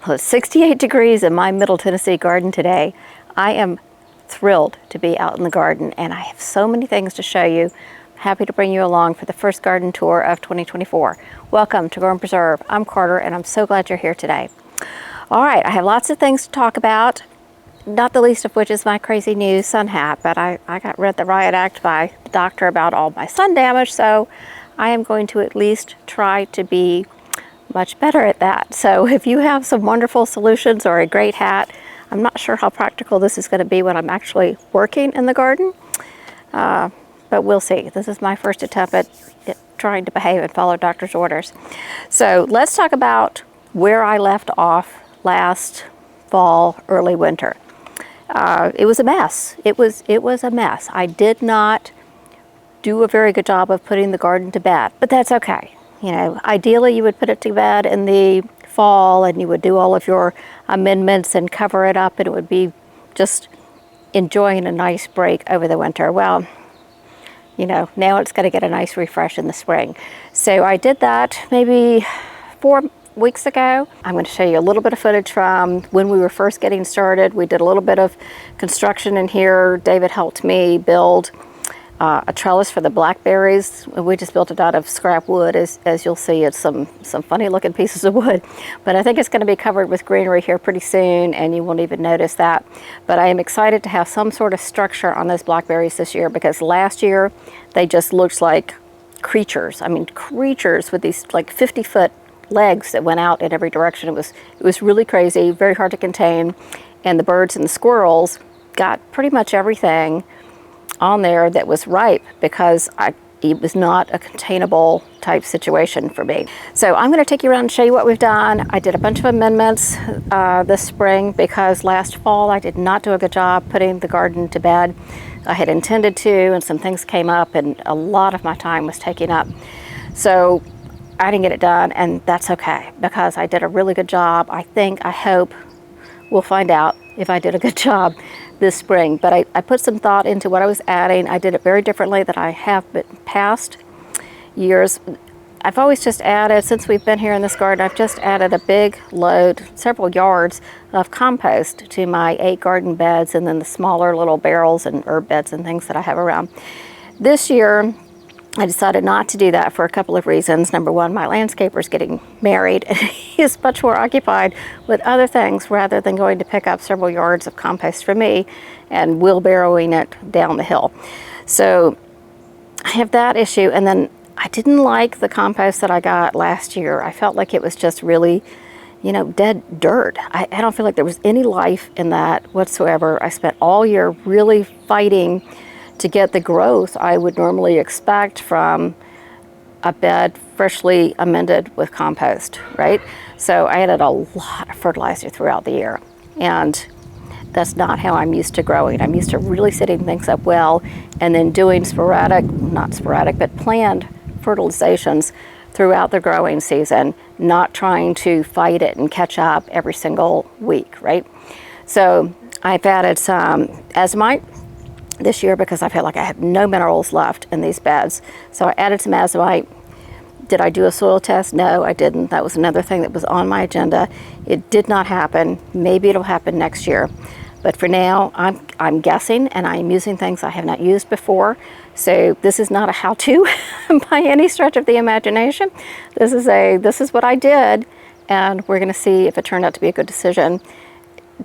Well, it's 68 degrees in my Middle Tennessee garden today. I am thrilled to be out in the garden, and I have so many things to show you. Happy to bring you along for the first garden tour of 2024. Welcome to Grow and Preserve. I'm Carter, and I'm so glad you're here today. All right, I have lots of things to talk about, not the least of which is my crazy new sun hat, but I got read the riot act by the doctor about all my sun damage, so I am going to at least try to be much better at that. So if you have some wonderful solutions or a great hat, I'm not sure how practical this is going to be when I'm actually working in the garden, but we'll see. This is my first attempt at trying to behave and follow doctor's orders. So let's talk about where I left off last fall, early winter. It was a mess. It was a mess. I did not do a very good job of putting the garden to bed, but that's okay. You know, ideally you would put it to bed in the fall and you would do all of your amendments and cover it up, and it would be just enjoying a nice break over the winter. Well, you know, now it's going to get a nice refresh in the spring. So I did that maybe 4 weeks ago. I'm going to show you a little bit of footage from when we were first getting started. We did a little bit of construction in here. David helped me build a trellis for the blackberries. We just built it out of scrap wood. As you'll see, it's some funny looking pieces of wood, but I think it's going to be covered with greenery here pretty soon, and you won't even notice that. But I am excited to have some sort of structure on those blackberries this year, because last year they just looked like creatures. I mean, creatures with these like 50-foot legs that went out in every direction. It was really crazy, very hard to contain, and the birds and the squirrels got pretty much everything on there that was ripe, because it was not a containable type situation for me. So I'm going to take you around and show you what we've done. I did a bunch of amendments this spring, because last fall I did not do a good job putting the garden to bed. I had intended to, and some things came up, and a lot of my time was taken up. So I didn't get it done, and that's okay, because I did a really good job. I hope, we'll find out if I did a good job this spring. But I put some thought into what I was adding. I did it very differently than I have been past years. I've always just added, since we've been here in this garden, I've just added a big load, several yards of compost to my 8 garden beds, and then the smaller little barrels and herb beds and things that I have around. This year, I decided not to do that for a couple of reasons. Number one, my landscaper is getting married, and he is much more occupied with other things rather than going to pick up several yards of compost for me and wheelbarrowing it down the hill. So I have that issue, and then I didn't like the compost that I got last year. I felt like it was just really, you know, dead dirt. I don't feel like there was any life in that whatsoever. I spent all year really fighting to get the growth I would normally expect from a bed freshly amended with compost, right? So I added a lot of fertilizer throughout the year, and that's not how I'm used to growing. I'm used to really setting things up well and then doing not sporadic, but planned fertilizations throughout the growing season, not trying to fight it and catch up every single week, right? So I've added some azomite this year, because I feel like I have no minerals left in these beds. So I added some azomite. Did I do a soil test? No, I didn't. That was another thing that was on my agenda. It did not happen. Maybe it'll happen next year. But for now, I'm guessing, and I'm using things I have not used before. So this is not a how-to by any stretch of the imagination. This is what I did, and we're going to see if it turned out to be a good decision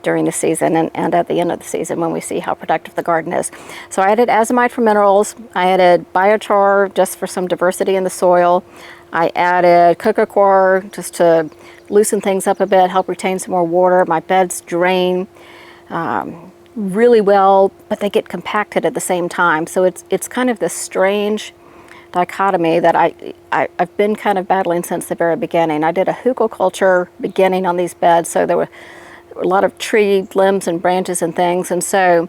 during the season and at the end of the season when we see how productive the garden is. So I added azomite for minerals. I added biochar just for some diversity in the soil. I added coco coir just to loosen things up a bit, help retain some more water. My beds drain really well, but they get compacted at the same time. So it's kind of this strange dichotomy that I've been kind of battling since the very beginning. I did a hugelkultur beginning on these beds, so there were a lot of tree limbs and branches and things, and so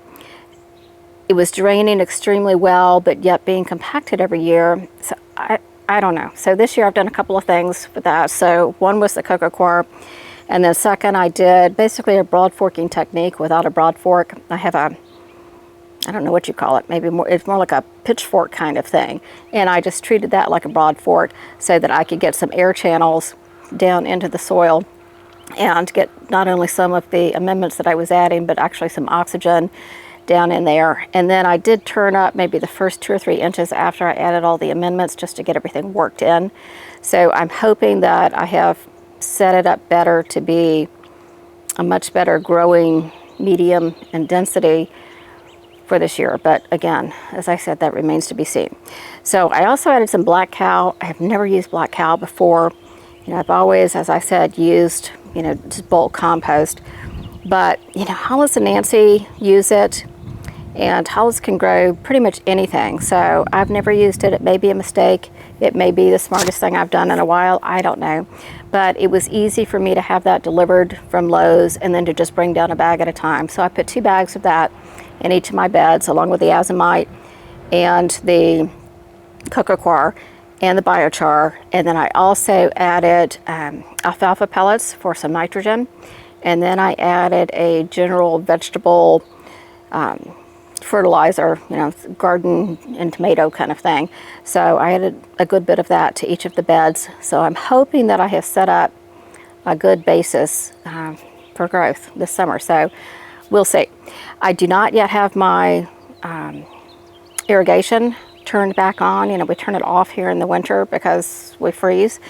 it was draining extremely well, but yet being compacted every year. So I don't know. So this year I've done a couple of things with that. So one was the coco coir, and then second I did basically a broad forking technique without a broad fork. I have a, I don't know what you call it, maybe more, it's more like a pitchfork kind of thing, and I just treated that like a broad fork so that I could get some air channels down into the soil and get not only some of the amendments that I was adding, but actually some oxygen down in there. And then I did turn up maybe the first 2 or 3 inches after I added all the amendments just to get everything worked in. So I'm hoping that I have set it up better to be a much better growing medium in density for this year. But again, as I said, that remains to be seen. So I also added some black cow. I have never used black cow before. You know, I've always, as I said, used, you know, just bulk compost. But, you know, Hollis and Nancy use it, and Hollis can grow pretty much anything. So I've never used it. It may be a mistake. It may be the smartest thing I've done in a while. I don't know. But it was easy for me to have that delivered from Lowe's and then to just bring down a bag at a time. So I put 2 bags of that in each of my beds, along with the azomite and the cocoquar and the biochar. And then I also added alfalfa pellets for some nitrogen. And then I added a general vegetable fertilizer, you know, garden and tomato kind of thing. So I added a good bit of that to each of the beds. So I'm hoping that I have set up a good basis for growth this summer. So we'll see. I do not yet have my irrigation turned back on. You know, we turn it off here in the winter because we freeze.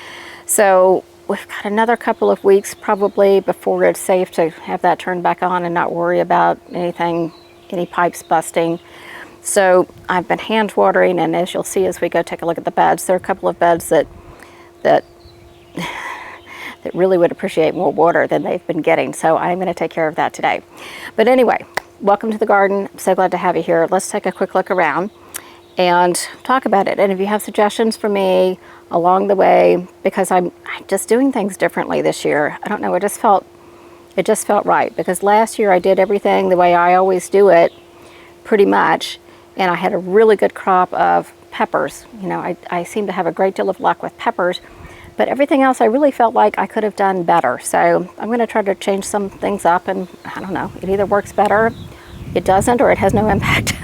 So we've got another couple of weeks probably before it's safe to have that turned back on and not worry about anything, any pipes busting. So I've been hand watering, and as you'll see as we go take a look at the beds, there are a couple of beds that really would appreciate more water than they've been getting. So I'm going to take care of that today. But anyway, welcome to the garden. I'm so glad to have you here. Let's take a quick look around and talk about it. And if you have suggestions for me along the way, because I'm just doing things differently this year. I don't know, it just felt right, because last year I did everything the way I always do it pretty much, and I had a really good crop of peppers. You know, I seem to have a great deal of luck with peppers, but everything else I really felt like I could have done better. So I'm going to try to change some things up, and I don't know, it either works better, it doesn't, or it has no impact.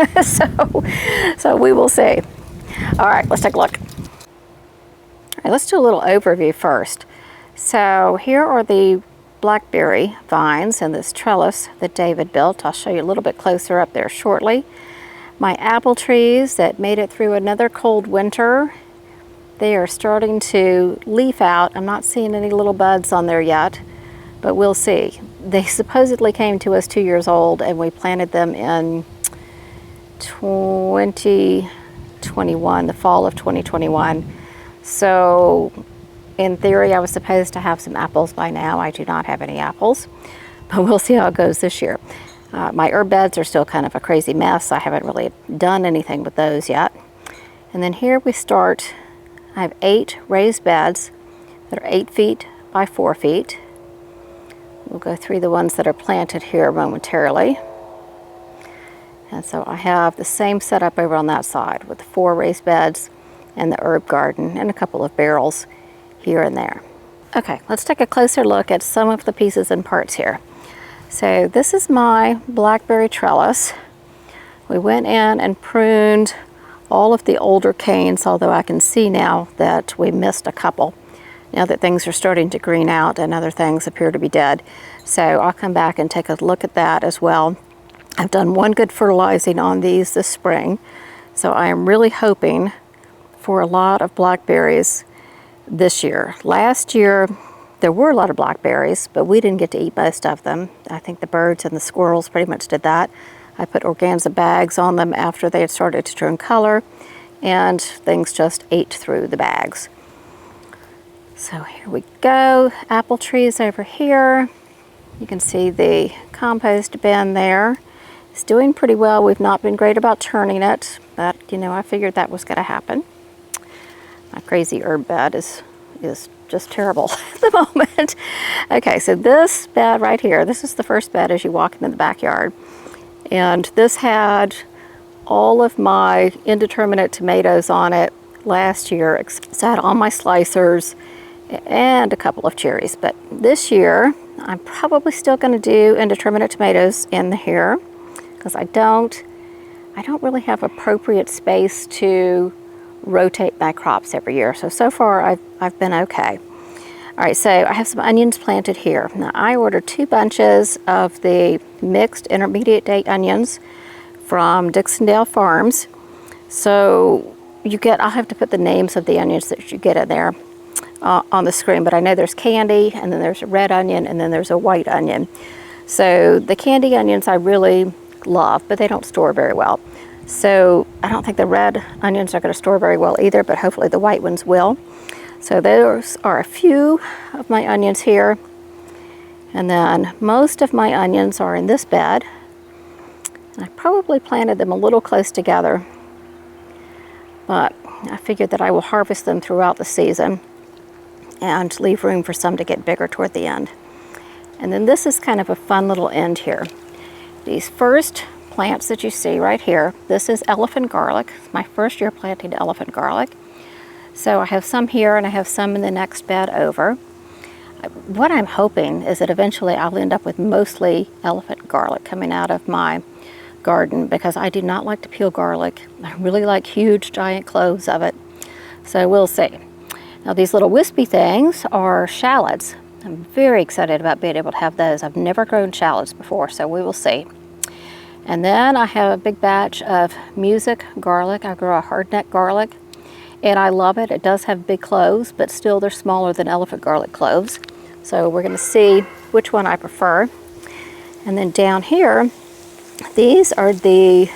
so we will see. All right, let's take a look. All right, let's do a little overview first. So here are the blackberry vines and this trellis that David built. I'll show you a little bit closer up there shortly. My apple trees that made it through another cold winter, they are starting to leaf out. I'm not seeing any little buds on there yet, but we'll see. They supposedly came to us 2 years old, and we planted them in 2021, the fall of 2021. So in theory, I was supposed to have some apples by now. I do not have any apples, but we'll see how it goes this year. My herb beds are still kind of a crazy mess. I haven't really done anything with those yet. And then here we start. I have 8 raised beds that are 8 feet by 4 feet. We'll go through the ones that are planted here momentarily. And so I have the same setup over on that side with the 4 raised beds and the herb garden and a couple of barrels here and there. Okay, let's take a closer look at some of the pieces and parts here. So this is my blackberry trellis. We went in and pruned all of the older canes, although I can see now that we missed a couple. Now that things are starting to green out and other things appear to be dead. So I'll come back and take a look at that as well. I've done one good fertilizing on these this spring, so I am really hoping for a lot of blackberries this year. Last year, there were a lot of blackberries, but we didn't get to eat most of them. I think the birds and the squirrels pretty much did that. I put organza bags on them after they had started to turn color, and things just ate through the bags. So here we go. Apple trees over here. You can see the compost bin there. It's doing pretty well. We've not been great about turning it, but you know, I figured that was going to happen. My crazy herb bed is just terrible at the moment. Okay, so this bed right here, this is the first bed as you walk into the backyard. And this had all of my indeterminate tomatoes on it last year. It's had all my slicers and a couple of cherries. But this year, I'm probably still going to do indeterminate tomatoes in here because I don't really have appropriate space to rotate my crops every year. So far I've been okay. All right, so I have some onions planted here. Now I ordered 2 bunches of the mixed intermediate date onions from Dixondale Farms. So you get, I'll have to put the names of the onions that you get in there on the screen, but I know there's candy, and then there's a red onion, and then there's a white onion. So the candy onions I really love, but they don't store very well. So I don't think the red onions are going to store very well either, but hopefully the white ones will. So those are a few of my onions here. And then most of my onions are in this bed. I probably planted them a little close together, but I figured that I will harvest them throughout the season and leave room for some to get bigger toward the end. And then this is kind of a fun little end here. These first plants that you see right here, this is elephant garlic. It's my first year planting elephant garlic. So I have some here and I have some in the next bed over. What I'm hoping is that eventually I'll end up with mostly elephant garlic coming out of my garden, because I do not like to peel garlic. I really like huge giant cloves of it. So we'll see. Now these little wispy things are shallots. I'm very excited about being able to have those. I've never grown shallots before, so we will see. And then I have a big batch of music garlic. I grow a hardneck garlic, and I love it. It does have big cloves, but still they're smaller than elephant garlic cloves. So we're going to see which one I prefer. And then down here, these are the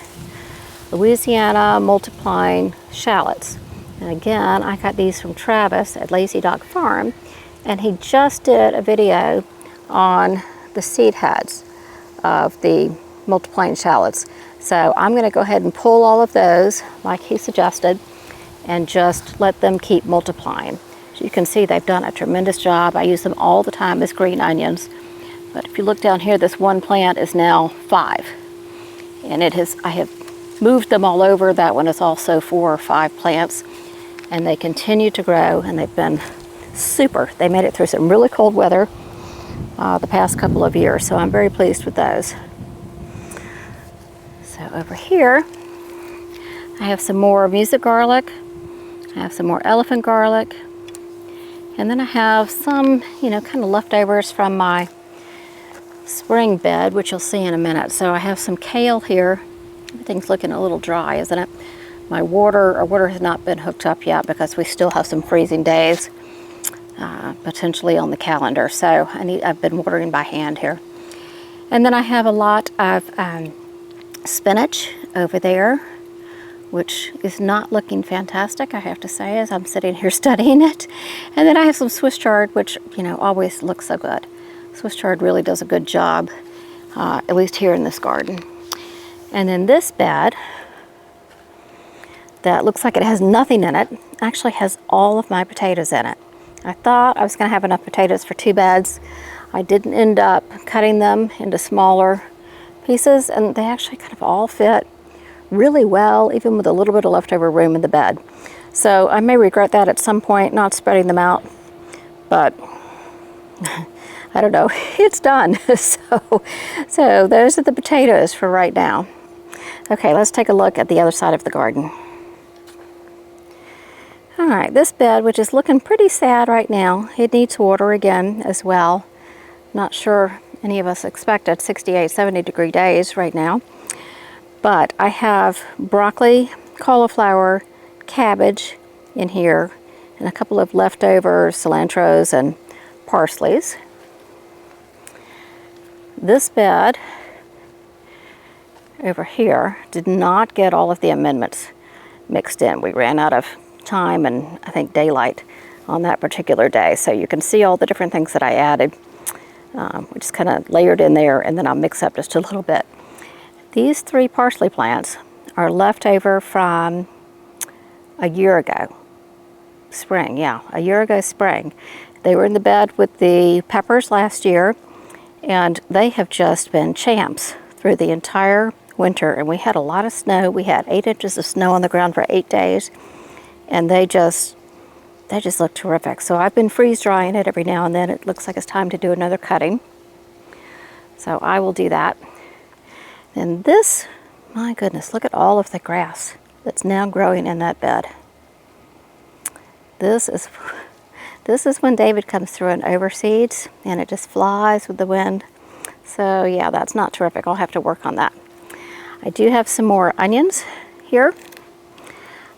Louisiana multiplying shallots. And again, I got these from Travis at Lazy Dog Farm, and he just did a video on the seed heads of the multiplying shallots. So I'm going to go ahead and pull all of those like he suggested and just let them keep multiplying. As you can see, they've done a tremendous job. I use them all the time as green onions. But if you look down here, this one plant is now 5. And I have moved them all over. That one is also 4 or 5 plants. And they continue to grow, and they've been super. They made it through some really cold weather the past couple of years, so I'm very pleased with those. So over here, I have some more music garlic. I have some more elephant garlic. And then I have some, kind of leftovers from my spring bed, which you'll see in a minute. So I have some kale here. Everything's looking a little dry, isn't it? My water has not been hooked up yet because we still have some freezing days potentially on the calendar. So I've been watering by hand here. And then I have a lot of spinach over there, which is not looking fantastic, I have to say, as I'm sitting here studying it. And then I have some Swiss chard, which, always looks so good. Swiss chard really does a good job, at least here in this garden. And then this bed, that looks like it has nothing in it, actually has all of my potatoes in it. I thought I was going to have enough potatoes for 2 beds. I didn't end up cutting them into smaller pieces, and they actually kind of all fit really well, even with a little bit of leftover room in the bed. So I may regret that at some point, not spreading them out, but I don't know, it's done. So those are the potatoes for right now. Okay, let's take a look at the other side of the garden. All right, this bed, which is looking pretty sad right now, it needs water again as well. Not sure any of us expected 68, 70 degree days right now. But I have broccoli, cauliflower, cabbage in here, and a couple of leftover cilantros and parsleys. This bed over here did not get all of the amendments mixed in. We ran out of time and I think daylight on that particular day. So you can see all the different things that I added. We just kind of layered in there, and then I'll mix up just a little bit. These 3 parsley plants are left over from a year ago. Spring, yeah, a year ago spring. They were in the bed with the peppers last year, and they have just been champs through the entire winter. And we had a lot of snow. We had 8 inches of snow on the ground for 8 days, and they just look terrific. So I've been freeze drying it every now and then. It looks like it's time to do another cutting. So I will do that. And this, my goodness, look at all of the grass that's now growing in that bed. This This is when David comes through and overseeds, and it just flies with the wind. So yeah, that's not terrific. I'll have to work on that. I do have some more onions here.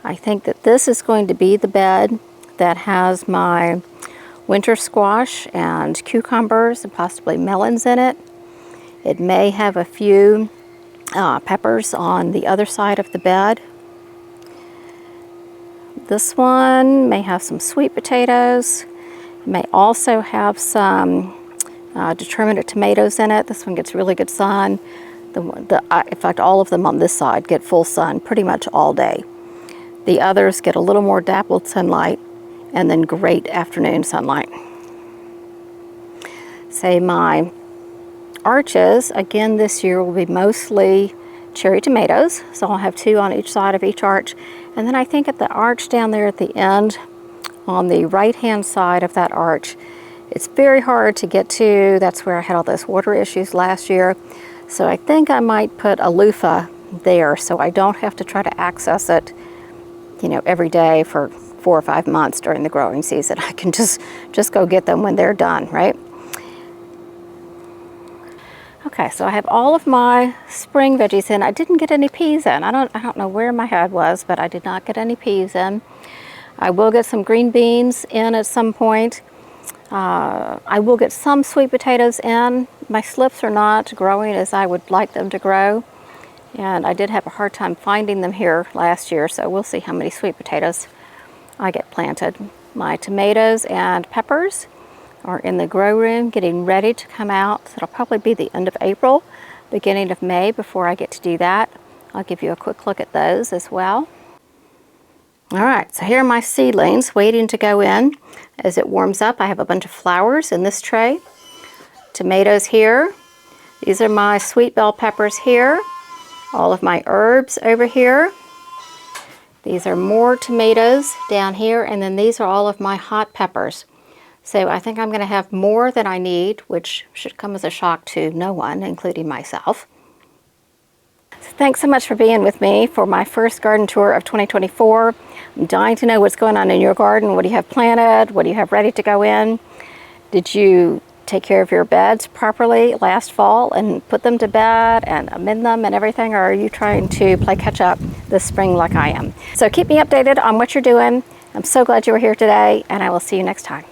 I think that this is going to be the bed that has my winter squash and cucumbers and possibly melons in it. It may have a few peppers on the other side of the bed. This one may have some sweet potatoes. It may also have some determinate tomatoes in it. This one gets really good sun. In fact, all of them on this side get full sun pretty much all day. The others get a little more dappled sunlight and then great afternoon sunlight. Say my arches, again this year, will be mostly cherry tomatoes. So I'll have 2 on each side of each arch. And then I think at the arch down there at the end, on the right-hand side of that arch, it's very hard to get to. That's where I had all those water issues last year. So I think I might put a loofah there so I don't have to try to access it, you know, every day for 4 or 5 months during the growing season. I can just go get them when they're done, right? Okay, so I have all of my spring veggies in. I didn't get any peas in. I don't know where my head was, but I did not get any peas in. I will get some green beans in at some point. I will get some sweet potatoes in. My slips are not growing as I would like them to grow. And I did have a hard time finding them here last year, so we'll see how many sweet potatoes I get planted. My tomatoes and peppers are in the grow room getting ready to come out. So it'll probably be the end of April, beginning of May before I get to do that. I'll give you a quick look at those as well. All right, so here are my seedlings waiting to go in. As it warms up, I have a bunch of flowers in this tray. Tomatoes here. These are my sweet bell peppers here. All of my herbs over here. These are more tomatoes down here, and then these are all of my hot peppers. So I think I'm going to have more than I need, which should come as a shock to no one, including myself. So thanks so much for being with me for my first garden tour of 2024. I'm dying to know what's going on in your garden. What do you have planted? What do you have ready to go in? Did you take care of your beds properly last fall and put them to bed and amend them and everything, or are you trying to play catch up this spring like I am? So keep me updated on what you're doing. I'm so glad you were here today, and I will see you next time.